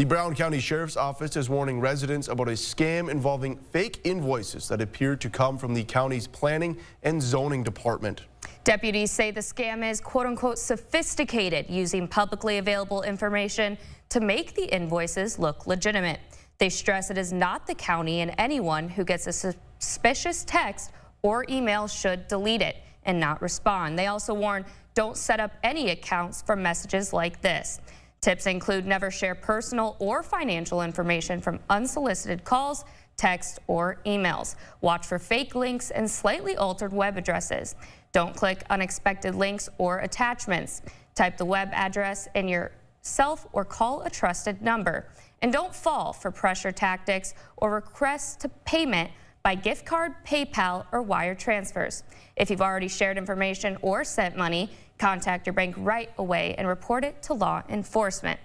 The Brown County Sheriff's Office is warning residents about a scam involving fake invoices that appear to come from the county's planning and zoning department. Deputies say the scam is quote-unquote sophisticated, using publicly available information to make the invoices look legitimate. They stress it is not the county, and anyone who gets a suspicious text or email should delete it and not respond. They also warn, don't set up any accounts for messages like this. Tips include never share personal or financial information from unsolicited calls, texts, or emails. Watch for fake links and slightly altered web addresses. Don't click unexpected links or attachments. Type the web address in yourself or call a trusted number. And don't fall for pressure tactics or requests to payment by gift card, PayPal, or wire transfers. If you've already shared information or sent money, contact your bank right away and report it to law enforcement.